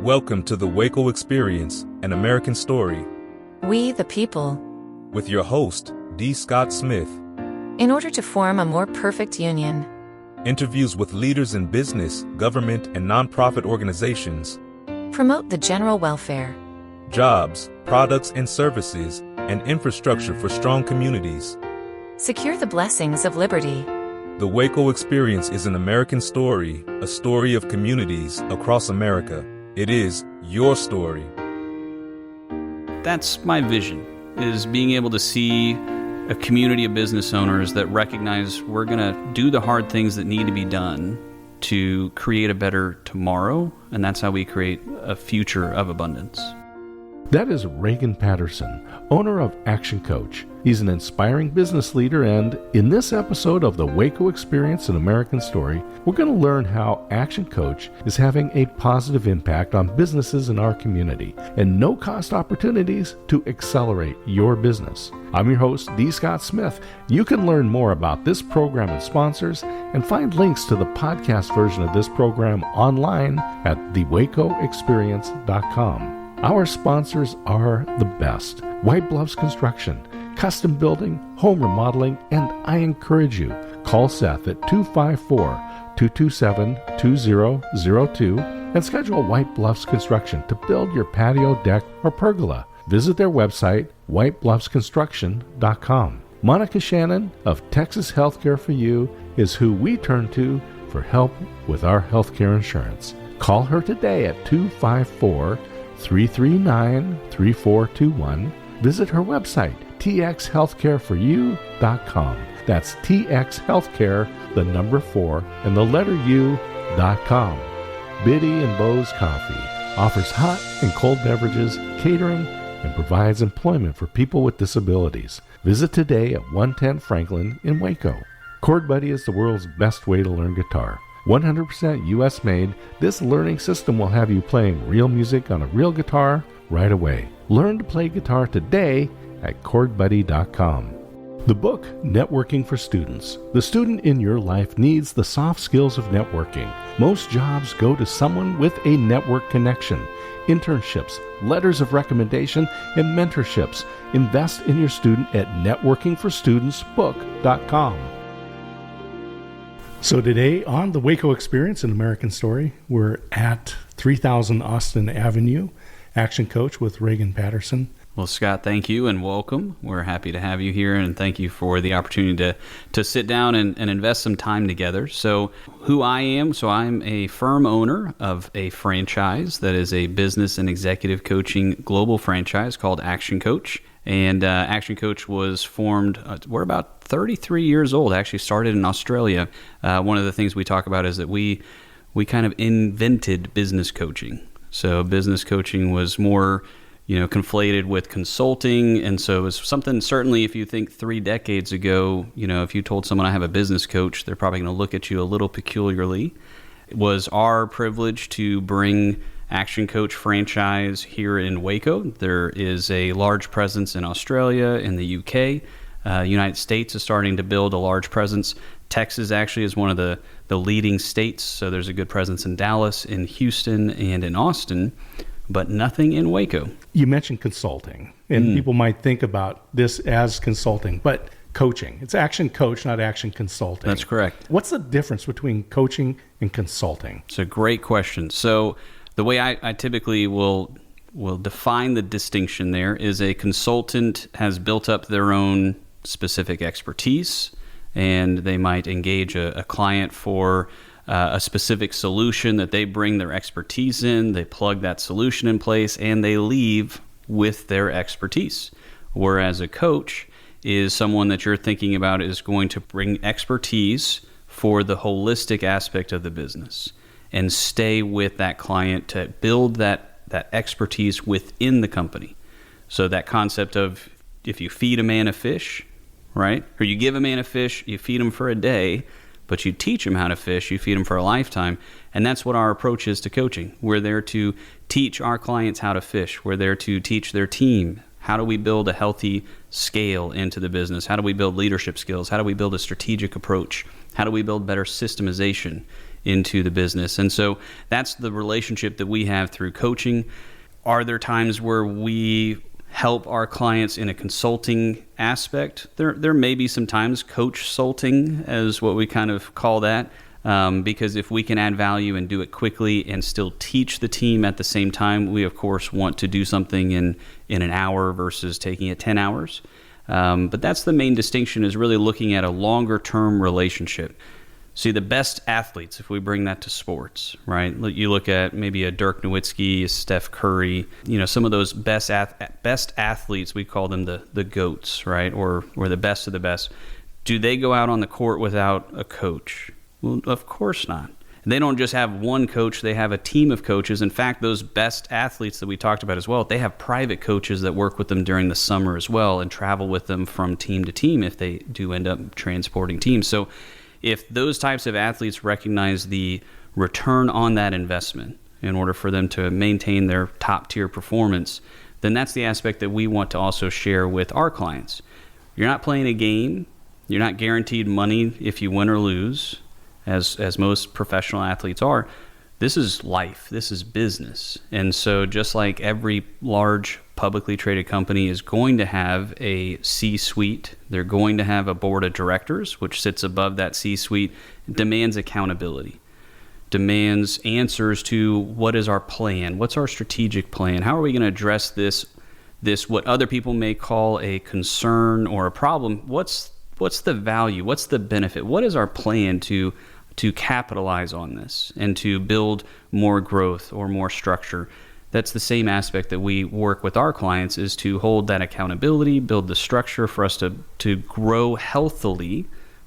Welcome to the WACO Experience, an American story. We, the people. With your host, D. Scott Smith. In order to form a more perfect union. Interviews with leaders in business, government, and nonprofit organizations. Promote the general welfare. Jobs, products and services, and infrastructure for strong communities. Secure the blessings of liberty. The WACO Experience is an American story, a story of communities across America. It is your story. That's my vision, is being able to see a community of business owners that recognize we're going to do the hard things that need to be done to create a better tomorrow, and that's how we create a future of abundance. That is Ragan Patterson, owner of Action Coach. He's an inspiring business leader, and in this episode of the WACO Experience, an American Story, we're going to learn how Action Coach is having a positive impact on businesses in our community and no-cost opportunities to accelerate your business. I'm your host, D. Scott Smith. You can learn more about this program and sponsors and find links to the podcast version of this program online at thewacoexperience.com. Our sponsors are the best: White Bluffs Construction, custom building, home remodeling, and I encourage you, call Seth at 254-227-2002 and schedule White Bluffs Construction to build your patio, deck, or pergola. Visit their website, whitebluffsconstruction.com. Monica Shannon of Texas Healthcare for You is who we turn to for help with our healthcare insurance. Call her today at 254-339-3421. Visit her website, txhealthcareforyou.com. That's txhealthcare, the number 4, and the letter U.com. Biddy and Beau's Coffee offers hot and cold beverages, catering, and provides employment for people with disabilities. Visit today at 110 Franklin in Waco. ChordBuddy is the world's best way to learn guitar. 100% U.S. made, this learning system will have you playing real music on a real guitar right away. Learn to play guitar today at ChordBuddy.com. The book, Networking for Students. The student in your life needs the soft skills of networking. Most jobs go to someone with a network connection. Internships, letters of recommendation, and mentorships. Invest in your student at networkingforstudentsbook.com. So today on the WACO Experience, an American Story, we're at 3000 Austin Avenue, Action Coach with Ragan Patterson. Well, Scott, thank you and welcome. We're happy to have you here, and thank you for the opportunity to sit down and invest some time together. So who I am, so I'm a firm owner of a franchise that is a business and executive coaching global franchise called Action Coach. And Action Coach was formed, we're about 33 years old, actually started in Australia. One of the things we talk about is that we kind of invented business coaching. So business coaching was more conflated with consulting. And so it was something, certainly if you think 3 decades ago, if you told someone I have a business coach, they're probably going to look at you a little peculiarly. It was our privilege to bring Action Coach franchise here in Waco. There is a large presence in Australia, in the UK. United States is starting to build a large presence. Texas actually is one of the leading states. So there's a good presence in Dallas, in Houston, and in Austin, but nothing in Waco. You mentioned consulting, and people might think about this as consulting, but coaching. It's Action Coach, not Action Consulting. That's correct. What's the difference between coaching and consulting? It's a great question. So the way I typically will define the distinction there is a consultant has built up their own specific expertise, and they might engage a client for a specific solution that they bring their expertise in, they plug that solution in place, and they leave with their expertise. Whereas a coach is someone that you're thinking about is going to bring expertise for the holistic aspect of the business and stay with that client to build that expertise within the company. So that concept of if you feed a man a fish, right? Or you give a man a fish, you feed him for a day, but you teach him how to fish, you feed him for a lifetime. And that's what our approach is to coaching. We're there to teach our clients how to fish. We're there to teach their team. How do we build a healthy scale into the business? How do we build leadership skills? How do we build a strategic approach? How do we build better systemization into the business. And so that's the relationship that we have through coaching. Are there times where we help our clients in a consulting aspect? There may be some times coach-sulting as what we kind of call that, because if we can add value and do it quickly and still teach the team at the same time, we of course want to do something in an hour versus taking it 10 hours. But that's the main distinction, is really looking at a longer term relationship. See, the best athletes, if we bring that to sports, right? You look at maybe a Dirk Nowitzki, a Steph Curry, some of those best athletes, we call them the GOATs, right? Or the best of the best. Do they go out on the court without a coach? Well, of course not. They don't just have one coach, they have a team of coaches. In fact, those best athletes that we talked about as well, they have private coaches that work with them during the summer as well and travel with them from team to team if they do end up transporting teams. So if those types of athletes recognize the return on that investment in order for them to maintain their top tier performance, then that's the aspect that we want to also share with our clients. You're not playing a game. You're not guaranteed money if you win or lose, as most professional athletes are. This is life. This is business. And so just like every large publicly traded company is going to have a C-suite, they're going to have a board of directors, which sits above that C-suite, demands accountability, demands answers to what is our plan, what's our strategic plan, how are we going to address this what other people may call a concern or a problem. What's the value, what's the benefit, what is our plan to capitalize on this and to build more growth or more structure. That's the same aspect that we work with our clients, is to hold that accountability, build the structure for us to grow healthily.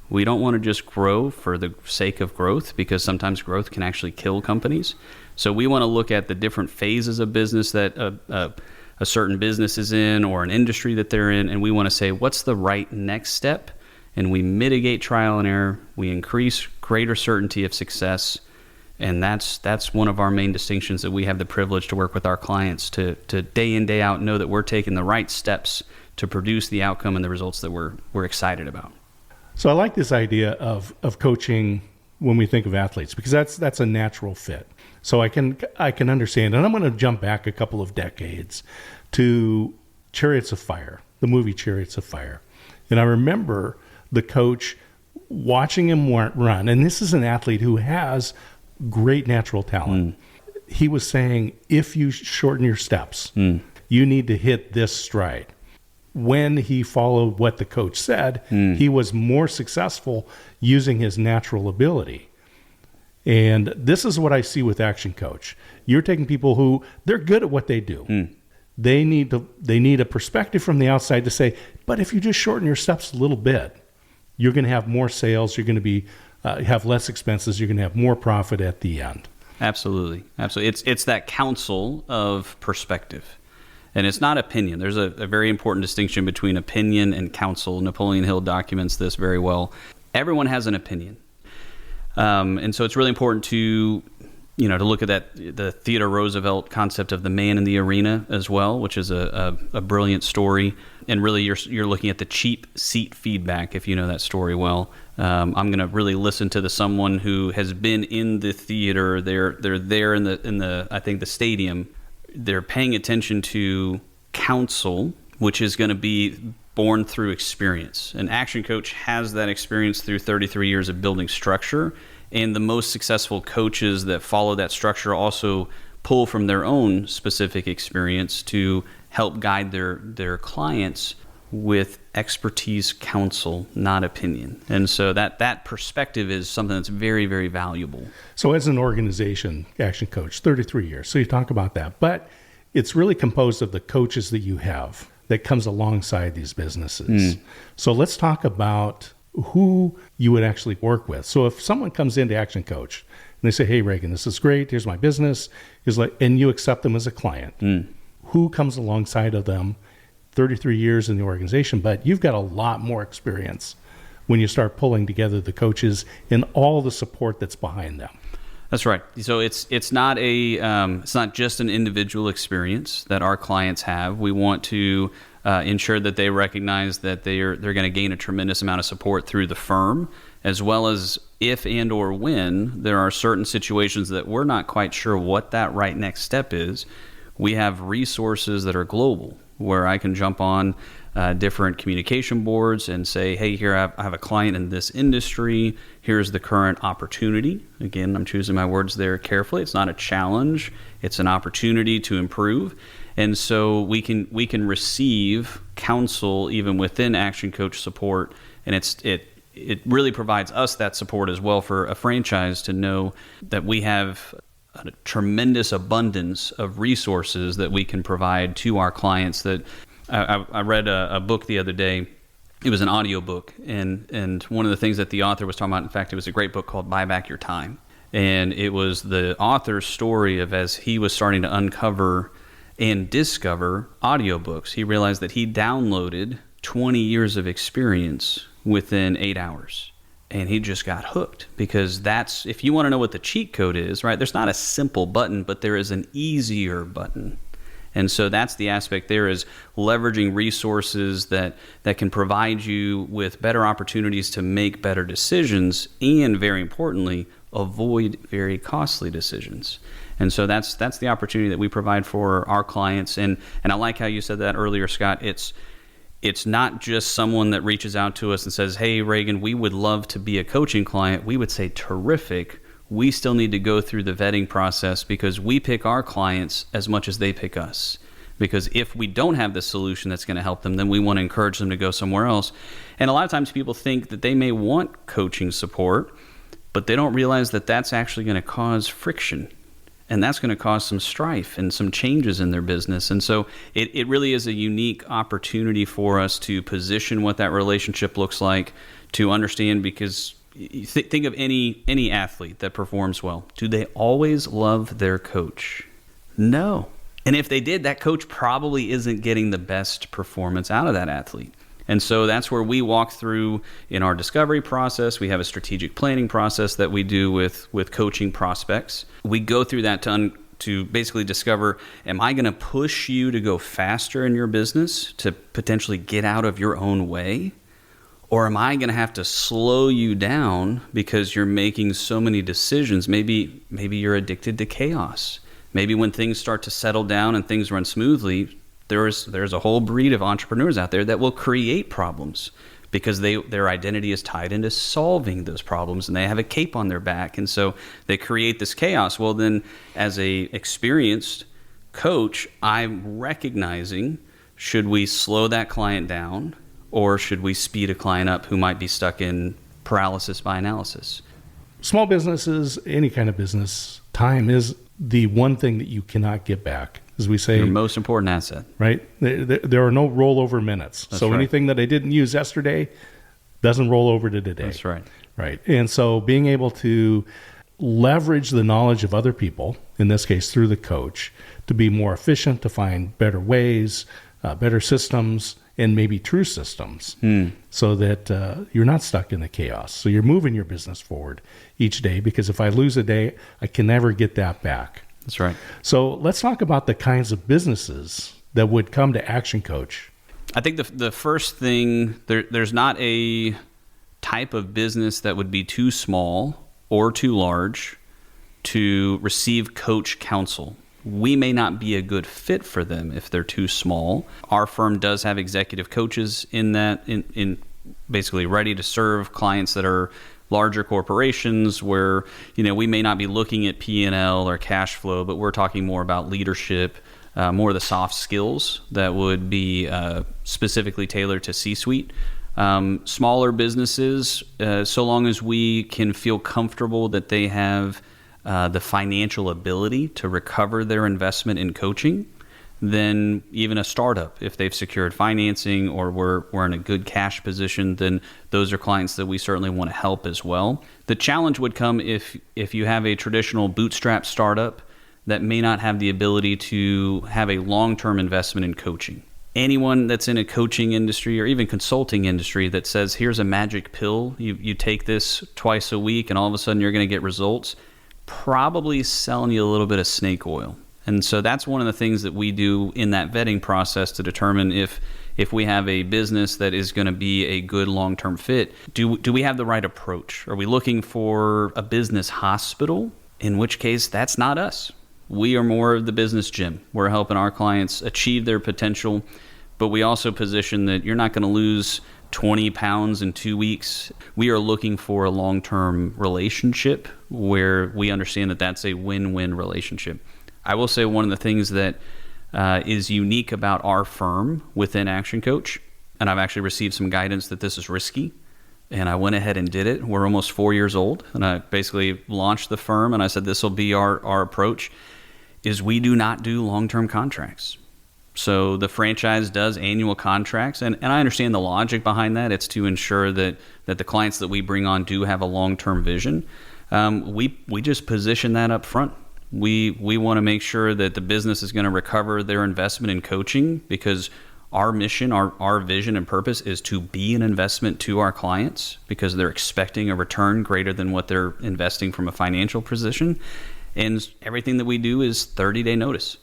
We don't want to just grow for the sake of growth, because sometimes growth can actually kill companies. So we want to look at the different phases of business that a certain business is in, or an industry that they're in, and we want to say, what's the right next step? And we mitigate trial and error. We increase greater certainty of success. And that's one of our main distinctions, that we have the privilege to work with our clients to day in, day out know that we're taking the right steps to produce the outcome and the results that we're excited about. So I like this idea of coaching when we think of athletes, because that's a natural fit. So I can understand. And I'm going to jump back a couple of decades to Chariots of Fire, the movie Chariots of Fire. And I remember the coach watching him run, and this is an athlete who has great natural talent. He was saying, if you shorten your steps, you need to hit this stride. When he followed what the coach said, he was more successful using his natural ability. And this is what I see with Action Coach. You're taking people who, they're good at what they do. They need a perspective from the outside to say, but if you just shorten your steps a little bit, you're going to have more sales, you're going to have less expenses, you're going to have more profit at the end. Absolutely. It's that counsel of perspective. And it's not opinion. There's a very important distinction between opinion and counsel. Napoleon Hill documents this very well. Everyone has an opinion. And so it's really important to look at the Theodore Roosevelt concept of the man in the arena as well, which is a brilliant story. And really, you're looking at the cheap seat feedback, if you know that story well. I'm going to really listen to someone who has been in the theater. They're there in the I think the stadium. They're paying attention to counsel, which is going to be born through experience. An Action Coach has that experience through 33 years of building structure. And the most successful coaches that follow that structure also pull from their own specific experience to help guide their clients with expertise, counsel, not opinion. And so that perspective is something that's very, very valuable. So as an organization, Action Coach, 33 years. So you talk about that. But it's really composed of the coaches that you have that comes alongside these businesses. So let's talk about who you would actually work with. So if someone comes into Action Coach and they say, hey, Ragan, this is great, here's my business, and you accept them as a client, who comes alongside of them? 33 years in the organization, but you've got a lot more experience when you start pulling together the coaches and all the support that's behind them. That's right. So it's not just an individual experience that our clients have. We want to ensure that they recognize that they're going to gain a tremendous amount of support through the firm as well as if and or when there are certain situations that we're not quite sure what that right next step is. We have resources that are global, where I can jump on different communication boards and say, hey, here I have a client in this industry. Here's the current opportunity. Again, I'm choosing my words there carefully. It's not a challenge. It's an opportunity to improve. And so we can receive counsel even within Action Coach support. And it really provides us that support as well for a franchise to know that we have a tremendous abundance of resources that we can provide to our clients. That I read a book the other day. It was an audio book, and one of the things that the author was talking about, in fact, it was a great book called Buy Back Your Time. And it was the author's story of as he was starting to uncover and discover audiobooks. He realized that he downloaded 20 years of experience within 8 hours. And he just got hooked, because that's, if you want to know what the cheat code is, right? There's not a simple button, but there is an easier button. And so that's the aspect there, is leveraging resources that can provide you with better opportunities to make better decisions, and very importantly, avoid very costly decisions. And so that's the opportunity that we provide for our clients. And I like how you said that earlier, Scott. It's not just someone that reaches out to us and says, hey, Ragan, we would love to be a coaching client. We would say, terrific. We still need to go through the vetting process, because we pick our clients as much as they pick us. Because if we don't have the solution that's going to help them, then we want to encourage them to go somewhere else. And a lot of times people think that they may want coaching support, but they don't realize that that's actually going to cause friction. And that's going to cause some strife and some changes in their business. And so it really is a unique opportunity for us to position what that relationship looks like, to understand, because think of any athlete that performs well. Do they always love their coach? No. And if they did, that coach probably isn't getting the best performance out of that athlete. And so that's where we walk through in our discovery process. We have a strategic planning process that we do with coaching prospects. We go through that to basically discover, am I going to push you to go faster in your business, to potentially get out of your own way? Or am I going to have to slow you down because you're making so many decisions? Maybe you're addicted to chaos. Maybe when things start to settle down and things run smoothly, there's a whole breed of entrepreneurs out there that will create problems because their identity is tied into solving those problems, and they have a cape on their back, and so they create this chaos. Well, then, as a experienced coach, I'm recognizing, should we slow that client down, or should we speed a client up who might be stuck in paralysis by analysis? Small businesses, any kind of business, time is the one thing that you cannot get back. As we say, your most important asset, right? There are no rollover minutes. That's so right. Anything that I didn't use yesterday doesn't roll over to today. That's right. Right. And so being able to leverage the knowledge of other people, in this case through the coach, to be more efficient, to find better ways, better systems, and maybe true systems, so that you're not stuck in the chaos. So you're moving your business forward each day, because if I lose a day, I can never get that back. That's right. So let's talk about the kinds of businesses that would come to Action Coach. I think the first thing, there's not a type of business that would be too small or too large to receive coach counsel. We may not be a good fit for them if they're too small. Our firm does have executive coaches in basically ready to serve clients that are larger corporations, where we may not be looking at P&L or cash flow, but we're talking more about leadership, more of the soft skills that would be specifically tailored to C-suite. Smaller businesses, so long as we can feel comfortable that they have the financial ability to recover their investment in coaching, then even a startup, if they've secured financing or we're in a good cash position, then those are clients that we certainly want to help as well. The challenge would come if you have a traditional bootstrap startup that may not have the ability to have a long-term investment in coaching. Anyone that's in a coaching industry or even consulting industry that says, here's a magic pill, you take this twice a week and all of a sudden you're going to get results, probably selling you a little bit of snake oil. And so that's one of the things that we do in that vetting process to determine if if we have a business that is going to be a good long-term fit, do we have the right approach? Are we looking for a business hospital? In which case, that's not us. We are more of the business gym. We're helping our clients achieve their potential, but we also position that you're not going to lose 20 pounds in 2 weeks. We are looking for a long-term relationship where we understand that that's a win-win relationship. I will say one of the things that is unique about our firm within Action Coach, and I've actually received some guidance that this is risky, and I went ahead and did it. We're almost 4 years old, and I basically launched the firm, and I said this will be our approach, is we do not do long-term contracts. So the franchise does annual contracts, and I understand the logic behind that. It's to ensure that the clients that we bring on do have a long-term vision. We just position that up front. We want to make sure that the business is going to recover their investment in coaching, because our mission, our vision and purpose is to be an investment to our clients, because they're expecting a return greater than what they're investing from a financial position. And everything that we do is 30-day notice.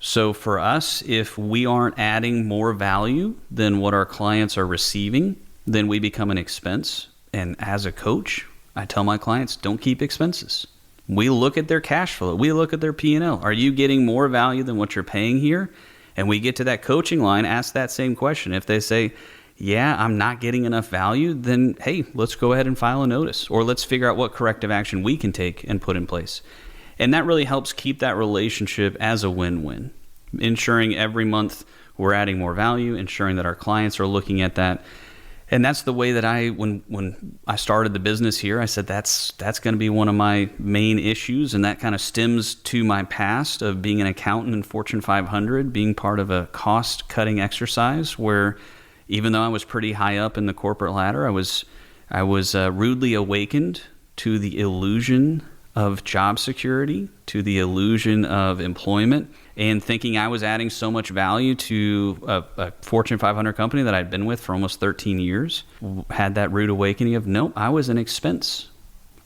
So for us, if we aren't adding more value than what our clients are receiving, then we become an expense. And as a coach, I tell my clients, don't keep expenses. We look at their cash flow. We look at their P&L. Are you getting more value than what you're paying here? And we get to that coaching line, ask that same question. If they say, yeah, I'm not getting enough value, then hey, let's go ahead and file a notice, or let's figure out what corrective action we can take and put in place. And that really helps keep that relationship as a win-win, ensuring every month we're adding more value, ensuring that our clients are looking at that. And that's the way that when I started the business here, I said that's going to be one of my main issues, and that kind of stems to my past of being an accountant in Fortune 500, being part of a cost-cutting exercise where even though I was pretty high up in the corporate ladder, I was rudely awakened to the illusion of job security, to the illusion of employment, and thinking I was adding so much value to a Fortune 500 company that I'd been with for almost 13 years, had that rude awakening of, nope, I was an expense.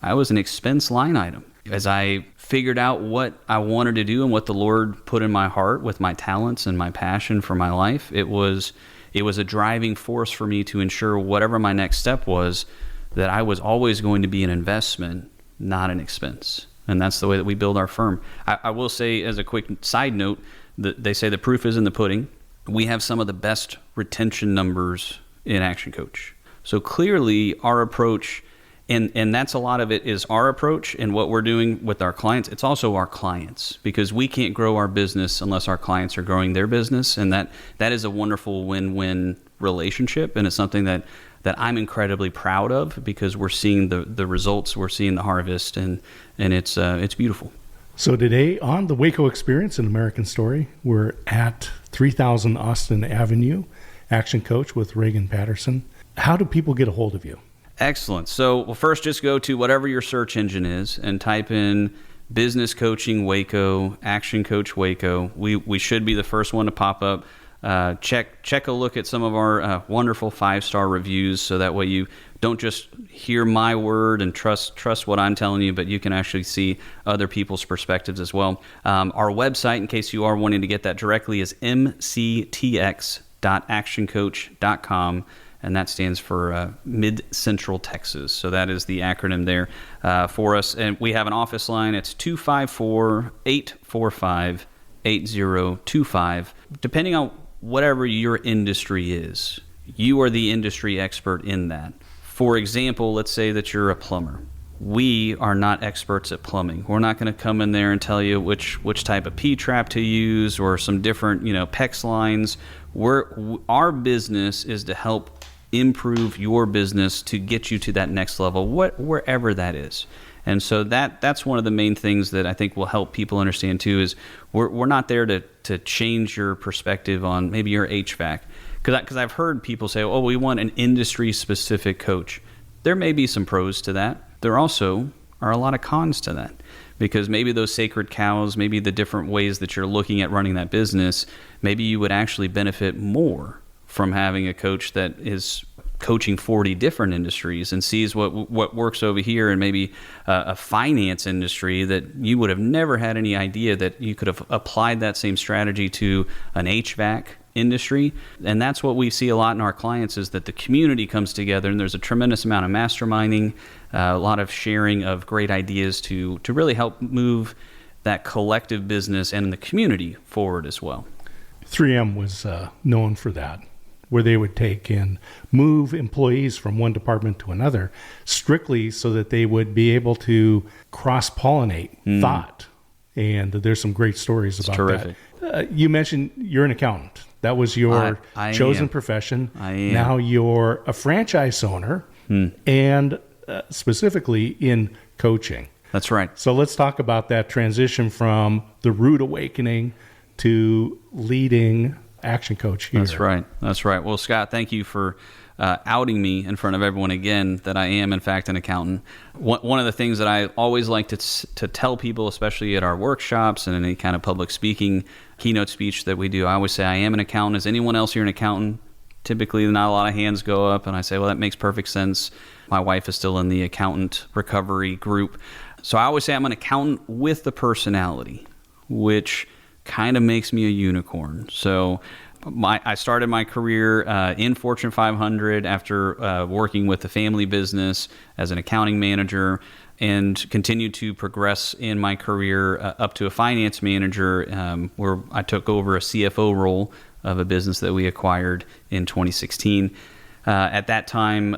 I was an expense line item. As I figured out what I wanted to do and what the Lord put in my heart with my talents and my passion for my life, it was a driving force for me to ensure whatever my next step was, that I was always going to be an investment, not an expense. And that's the way that we build our firm. I will say, as a quick side note, that they say the proof is in the pudding. We have some of the best retention numbers in Action Coach. So clearly our approach, and that's a lot of it is our approach and what we're doing with our clients. It's also our clients, because we can't grow our business unless our clients are growing their business. And that is a wonderful win-win relationship. And it's something that I'm incredibly proud of, because we're seeing the results, we're seeing the harvest, and it's beautiful. So today on the WACO Experience, an American Story, we're at 3000 Austin Avenue, Action Coach with Ragan Patterson. How do people get a hold of you? Excellent. So, well, first just go to whatever your search engine is and type in Business Coaching Waco, Action Coach Waco. We should be the first one to pop up. Check a look at some of our wonderful 5-star reviews, so that way you don't just hear my word and trust what I'm telling you, but you can actually see other people's perspectives as well. Our website, in case you are wanting to get that directly, is mctx.actioncoach.com, and that stands for Mid-Central Texas. So that is the acronym there for us. And we have an office line. It's 254-845-8025. Depending on whatever your industry is, you are the industry expert in that. For example, let's say that you're a plumber. We are not experts at plumbing. We're not going to come in there and tell you which type of P-trap to use or some different, PEX lines. Our business is to help improve your business to get you to that next level, wherever that is. And so that's one of the main things that I think will help people understand too, is we're not there to change your perspective on maybe your HVAC. Because I've heard people say, oh, we want an industry-specific coach. There may be some pros to that. There also are a lot of cons to that, because maybe those sacred cows, maybe the different ways that you're looking at running that business, maybe you would actually benefit more from having a coach that is coaching 40 different industries and sees what works over here, and maybe a finance industry that you would have never had any idea that you could have applied that same strategy to an HVAC industry. And that's what we see a lot in our clients, is that the community comes together and there's a tremendous amount of masterminding, a lot of sharing of great ideas to really help move that collective business and the community forward as well. 3M was known for that, where they would take and move employees from one department to another strictly so that they would be able to cross-pollinate thought. And there's some great stories about terrific. that. You mentioned you're an accountant. That was your chosen profession. I am. Now you're a franchise owner and specifically in coaching. That's right. So let's talk about that transition from the rude awakening to leading action coach here. That's right. That's right. Well, Scott, thank you for outing me in front of everyone again that I am, in fact, an accountant. One of the things that I always like to tell people, especially at our workshops and any kind of public speaking keynote speech that we do, I always say I am an accountant. Is anyone else here an accountant? Typically, not a lot of hands go up, and I say, well, that makes perfect sense. My wife is still in the accountant recovery group. So I always say I'm an accountant with the personality, which kind of makes me a unicorn. So I started my career in Fortune 500 after working with the family business as an accounting manager, and continued to progress in my career up to a finance manager, where I took over a CFO role of a business that we acquired in 2016. At that time,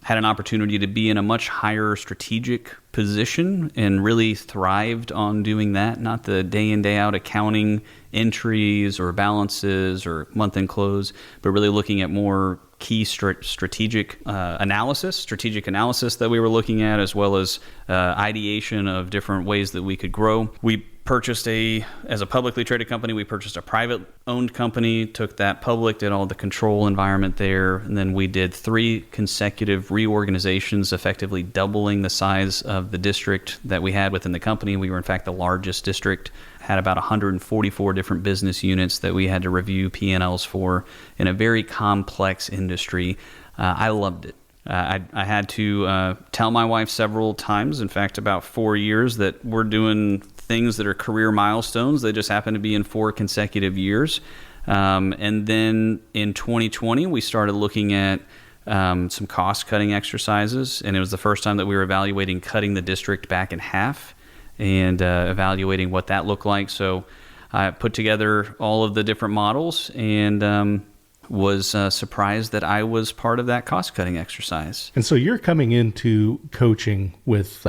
had an opportunity to be in a much higher strategic position and really thrived on doing that, not the day in, day out accounting entries or balances or month-end close, but really looking at more key strategic analysis that we were looking at, as well as ideation of different ways that we could grow. We purchased as a publicly traded company, we purchased a private owned company, took that public, did all the control environment there, and then we did 3 consecutive reorganizations, effectively doubling the size of the district that we had within the company. We were in fact the largest district, had about 144 different business units that we had to review P&Ls for in a very complex industry. I loved it. I had to tell my wife several times, in fact about 4 years, that we're doing things that are career milestones. They just happen to be in 4 consecutive years. And then in 2020, we started looking at some cost-cutting exercises, and it was the first time that we were evaluating cutting the district back in half and evaluating what that looked like. So I put together all of the different models and was surprised that I was part of that cost-cutting exercise. And so you're coming into coaching with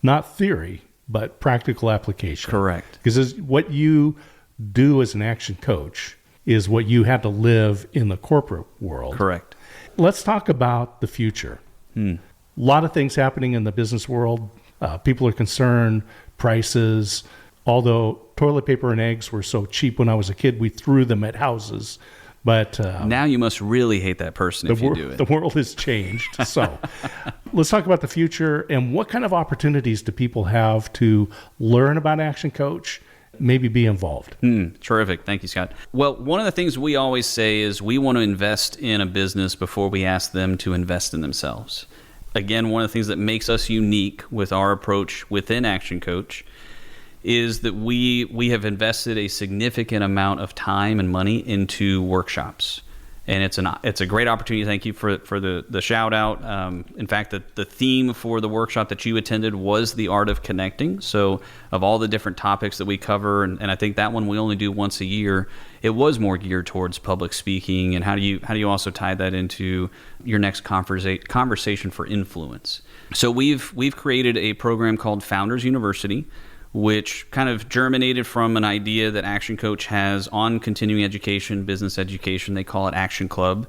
not theory, but practical application. Correct. Because what you do as an action coach is what you had to live in the corporate world. Correct. Let's talk about the future. A lot of things happening in the business world. People are concerned, prices. Although toilet paper and eggs were so cheap when I was a kid, we threw them at houses. But now you must really hate that person if you do it. The world has changed. So let's talk about the future and what kind of opportunities do people have to learn about Action Coach, maybe be involved. Terrific. Thank you, Scott. Well, one of the things we always say is we want to invest in a business before we ask them to invest in themselves. Again, one of the things that makes us unique with our approach within Action Coach is that we have invested a significant amount of time and money into workshops. And it's a great opportunity. Thank you for the shout out. In fact, the theme for the workshop that you attended was the art of connecting. So of all the different topics that we cover, and I think that one we only do once a year, it was more geared towards public speaking and how do you also tie that into your next conversation for influence. So we've created a program called Founders University, which kind of germinated from an idea that Action Coach has on continuing education, business education. They call it Action Club.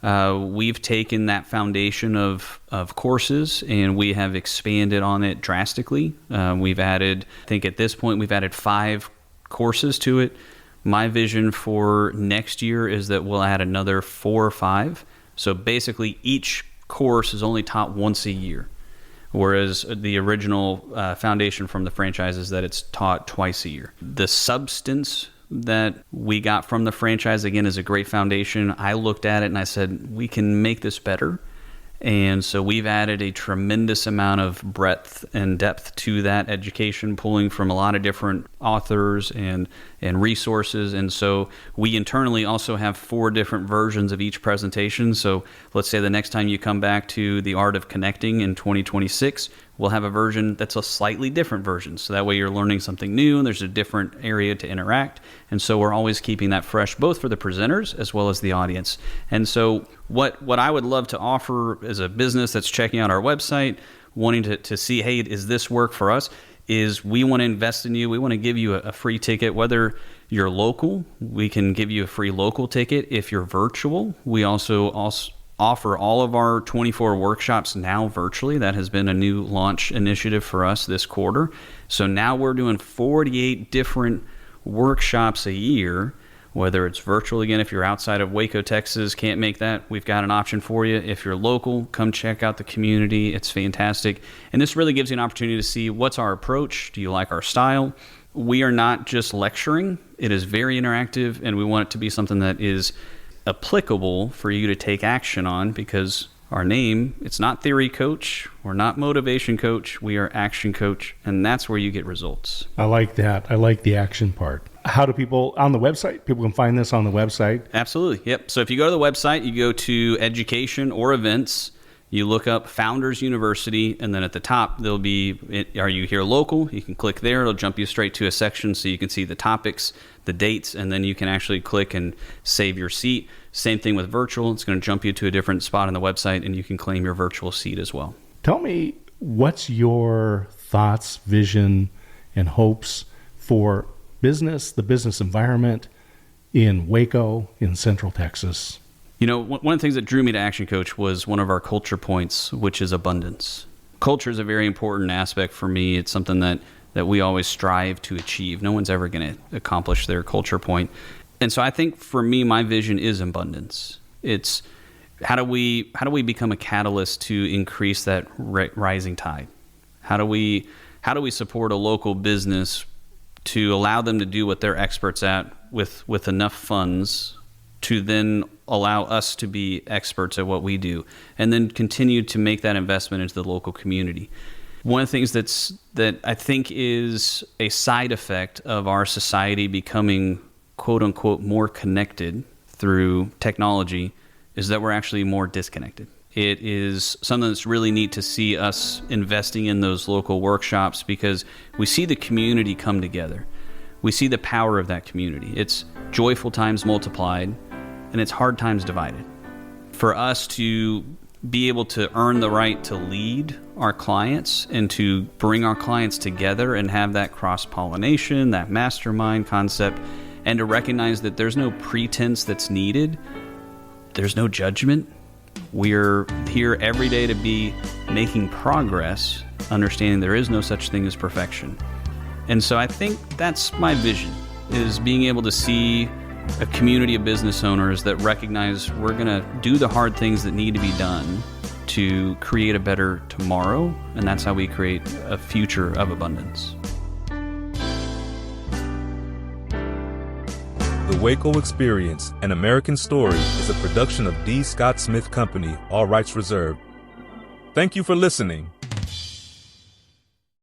We've taken that foundation of courses and we have expanded on it drastically. We've added, I think at this point, we've added 5 courses to it. My vision for next year is that we'll add another 4 or 5. So basically each course is only taught once a year, whereas the original foundation from the franchise is that it's taught twice a year. The substance that we got from the franchise, again, is a great foundation. I looked at it and I said, we can make this better. And so we've added a tremendous amount of breadth and depth to that education, pulling from a lot of different authors and resources. And so we internally also have 4 different versions of each presentation. So let's say the next time you come back to The Art of Connecting in 2026, we'll have a version that's a slightly different version. So that way you're learning something new and there's a different area to interact. And so we're always keeping that fresh, both for the presenters as well as the audience. And so what I would love to offer as a business that's checking out our website, wanting to see, hey, is this work for us? Is we want to invest in you. We want to give you a free ticket, whether you're local, we can give you a free local ticket. If you're virtual, we also offer all of our 24 workshops now virtually. That has been a new launch initiative for us this quarter. So now we're doing 48 different workshops a year, whether it's virtual. Again, if you're outside of Waco, Texas, can't make that, we've got an option for you. If you're local, come check out the community. It's fantastic. And this really gives you an opportunity to see what's our approach. Do you like our style? We are not just lecturing. It is very interactive, and we want it to be something that is applicable for you to take action on, because our name, it's not theory coach, we're not motivation coach, we are action coach, and that's where you get results. I like that. I like the action part. How do people, on the website, people can find this on the website? Absolutely, yep. So if you go to the website, you go to education or events, you look up Founders University, and then at the top, there'll be, are you here local? You can click there. It'll jump you straight to a section so you can see the topics, the dates, and then you can actually click and save your seat. Same thing with virtual. It's going to jump you to a different spot on the website, and you can claim your virtual seat as well. Tell me, what's your thoughts, vision, and hopes for business, the business environment in Waco, in Central Texas? You know, one of the things that drew me to Action Coach was one of our culture points, which is abundance. Culture is a very important aspect for me. It's something that we always strive to achieve. No one's ever going to accomplish their culture point. And so I think for me, my vision is abundance. It's how do we become a catalyst to increase that rising tide? How do we support a local business to allow them to do what they're experts at with enough funds to then allow us to be experts at what we do, and then continue to make that investment into the local community? One of the things that I think is a side effect of our society becoming quote unquote more connected through technology is that we're actually more disconnected. It is something that's really neat to see us investing in those local workshops, because we see the community come together. We see the power of that community. It's joyful times multiplied, and it's hard times divided. For us to be able to earn the right to lead our clients and to bring our clients together and have that cross-pollination, that mastermind concept, and to recognize that there's no pretense that's needed, there's no judgment. We're here every day to be making progress, understanding there is no such thing as perfection. And so I think that's my vision, is being able to see a community of business owners that recognize we're going to do the hard things that need to be done to create a better tomorrow, and that's how we create a future of abundance. The WACO Experience, An American Story, is a production of D. Scott Smith Company, all rights reserved. Thank you for listening.